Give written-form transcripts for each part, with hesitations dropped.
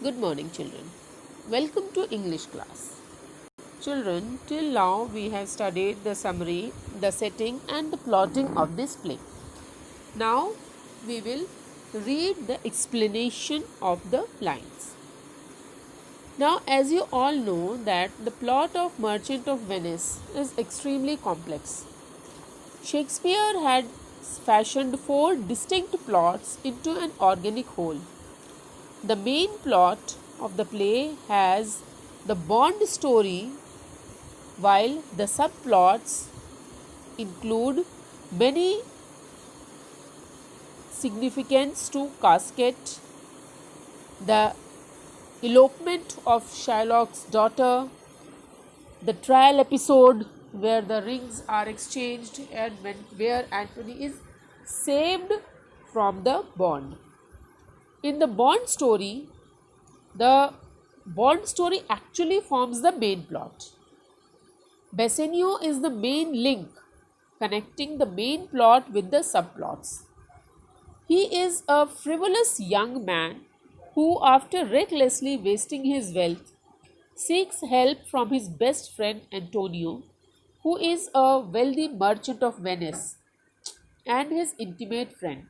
Good morning, children. Welcome to English class. Children, till now we have studied the summary, the setting, and the plotting of this play. Now we will read the explanation of the lines. Now, as you all know, that the plot of Merchant of Venice is extremely complex. Shakespeare had fashioned four distinct plots into an organic whole. The main plot of the play has the Bond story, while the subplots include many significance to Casket, the elopement of Shylock's daughter, the trial episode where the rings are exchanged and where Antony is saved from the Bond. In the Bond story actually forms the main plot. Bassanio is the main link connecting the main plot with the subplots. He is a frivolous young man who, after recklessly wasting his wealth, seeks help from his best friend Antonio, who is a wealthy merchant of Venice and his intimate friend.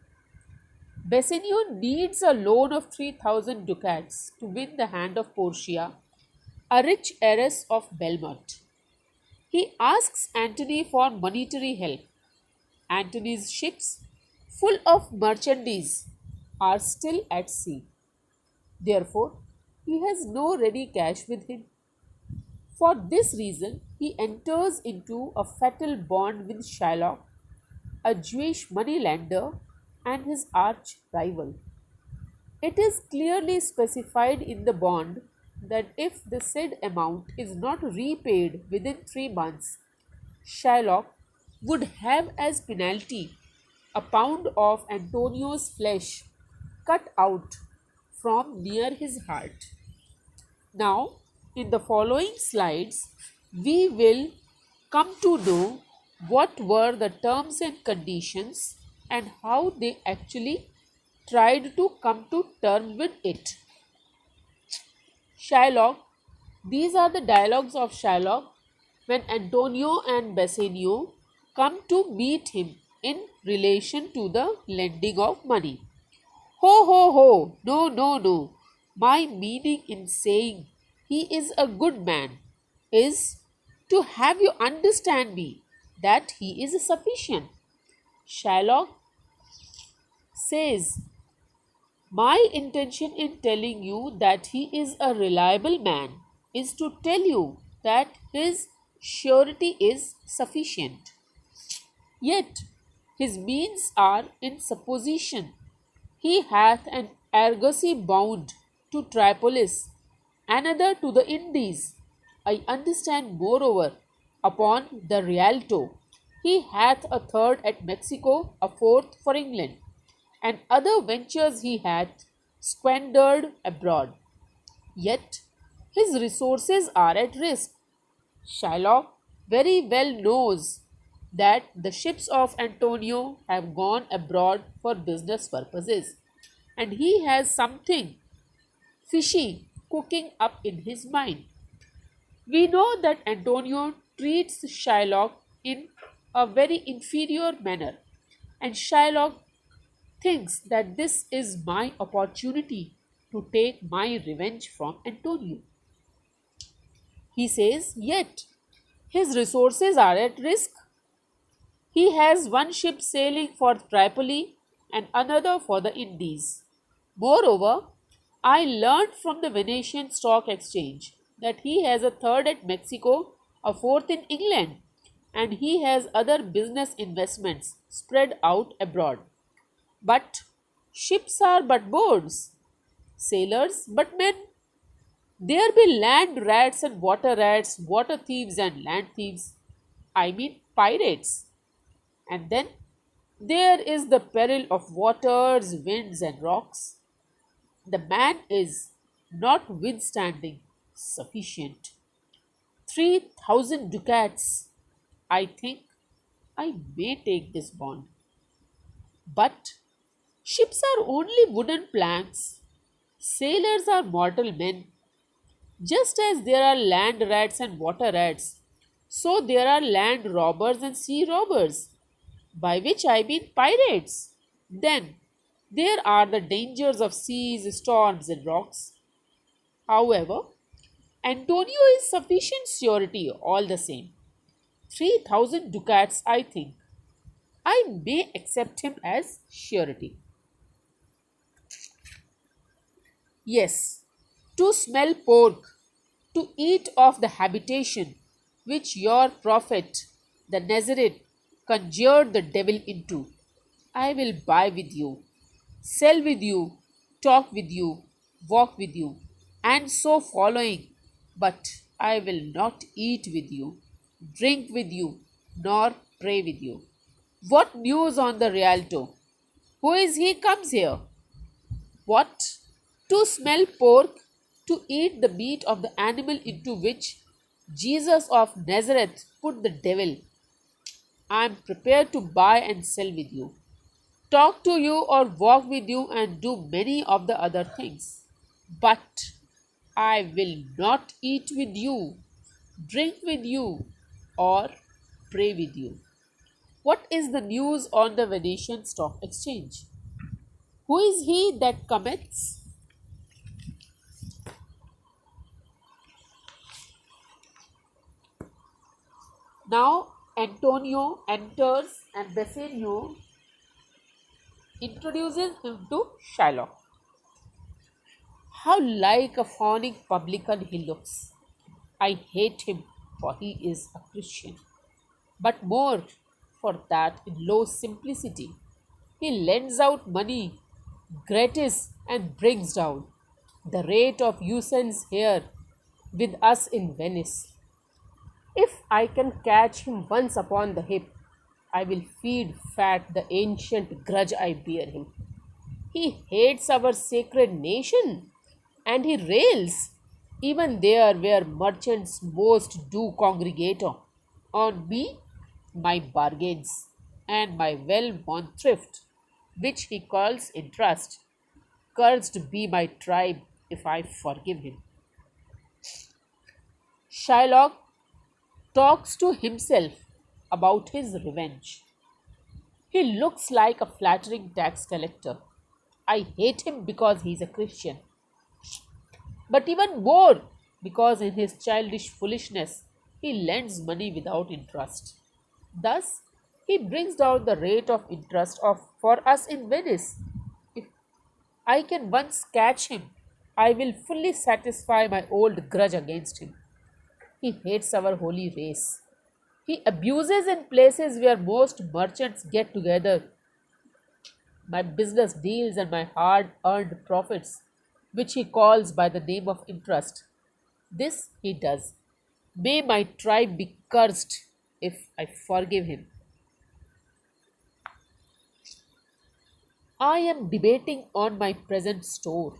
Bassanio needs a loan of 3,000 ducats to win the hand of Portia, a rich heiress of Belmont. He asks Antony for monetary help. Antony's ships, full of merchandise, are still at sea. Therefore, he has no ready cash with him. For this reason, he enters into a fatal bond with Shylock, a Jewish moneylender and his arch rival. It is clearly specified in the bond that if the said amount is not repaid within 3 months, Shylock would have as penalty a pound of Antonio's flesh cut out from near his heart. Now, in the following slides, we will come to know what were the terms and conditions and how they actually tried to come to terms with it. Shylock. These are the dialogues of Shylock when Antonio and Bassanio come to meet him in relation to the lending of money. Ho, ho, ho! No, no, no! My meaning in saying he is a good man is to have you understand me that he is sufficient. Shylock says, my intention in telling you that he is a reliable man is to tell you that his surety is sufficient. Yet his means are in supposition. He hath an argosy bound to Tripolis, another to the Indies. I understand moreover upon the Rialto. He hath a third at Mexico, a fourth for England, and other ventures he hath squandered abroad. Yet his resources are at risk. Shylock very well knows that the ships of Antonio have gone abroad for business purposes, and he has something fishy cooking up in his mind. We know that Antonio treats Shylock in a very inferior manner, and Shylock thinks that this is my opportunity to take my revenge from Antonio. He says, yet his resources are at risk. He has one ship sailing for Tripoli and another for the Indies. Moreover, I learnt from the Venetian Stock Exchange that he has a third at Mexico, a fourth in England, and he has other business investments spread out abroad. But ships are but boats, sailors but men. There be land rats and water thieves and land thieves. I mean pirates. And then there is the peril of waters, winds, and rocks. The man is notwithstanding sufficient. 3,000 ducats. I think I may take this bond. But ships are only wooden planks. Sailors are mortal men. Just as there are land rats and water rats, so there are land robbers and sea robbers, by which I mean pirates. Then there are the dangers of seas, storms, and rocks. However, Antonio is sufficient surety all the same. 3,000 ducats, I think. I may accept him as surety. Yes, to smell pork, to eat of the habitation which your prophet, the Nazareth, conjured the devil into. I will buy with you, sell with you, talk with you, walk with you, and so following. But I will not eat with you, drink with you, nor pray with you. What news on the Rialto? Who is he comes here? What? To smell pork, to eat the meat of the animal into which Jesus of Nazareth put the devil. I am prepared to buy and sell with you, talk to you or walk with you and do many of the other things. But I will not eat with you, drink with you, or pray with you. What is the news on the Venetian Stock Exchange? Who is he that cometh? Now Antonio enters and Bassanio introduces him to Shylock. How like a fawning publican he looks. I hate him, for he is a Christian, but more for that in low simplicity. He lends out money gratis and brings down the rate of usance here with us in Venice. If I can catch him once upon the hip, I will feed fat the ancient grudge I bear him. He hates our sacred nation, and he rails even there where merchants most do congregate on me, my bargains, and my well won thrift, which he calls interest. Cursed be my tribe if I forgive him. Shylock talks to himself about his revenge. He looks like a flattering tax collector. I hate him because he is a Christian, but even more because in his childish foolishness he lends money without interest. Thus, he brings down the rate of interest of for us in Venice. If I can once catch him, I will fully satisfy my old grudge against him. He hates our holy race. He abuses in places where most merchants get together my business deals and my hard earned profits, which he calls by the name of interest. This he does. May my tribe be cursed if I forgive him. I am debating on my present store,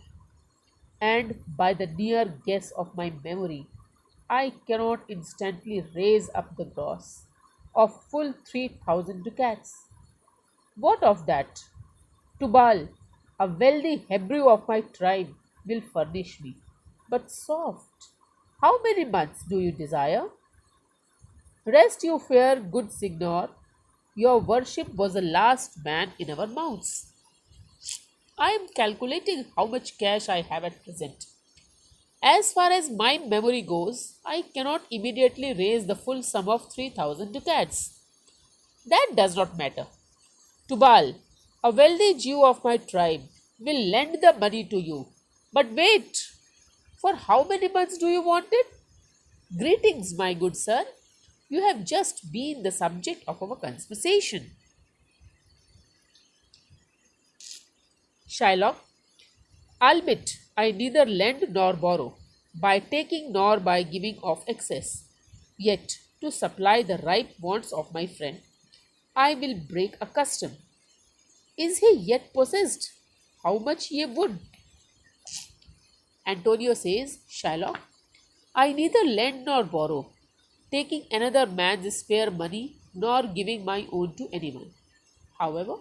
and by the near guess of my memory, I cannot instantly raise up the gross of full 3,000 ducats. What of that? Tubal, a wealthy Hebrew of my tribe, will furnish me. But soft, how many months do you desire? Rest you fair, good signor. Your worship was the last man in our mouths. I am calculating how much cash I have at present. As far as my memory goes, I cannot immediately raise the full sum of 3,000 ducats. That does not matter. Tubal, a wealthy Jew of my tribe, will lend the money to you. But wait, for how many months do you want it? Greetings, my good sir. You have just been the subject of our conversation. Shylock, albeit I neither lend nor borrow, by taking nor by giving of excess. Yet, to supply the ripe wants of my friend, I will break a custom. Is he yet possessed? How much ye would? Antonio says, Shylock, I neither lend nor borrow, taking another man's spare money nor giving my own to anyone. However,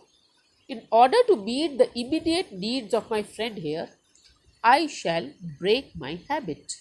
in order to meet the immediate needs of my friend here, I shall break my habit.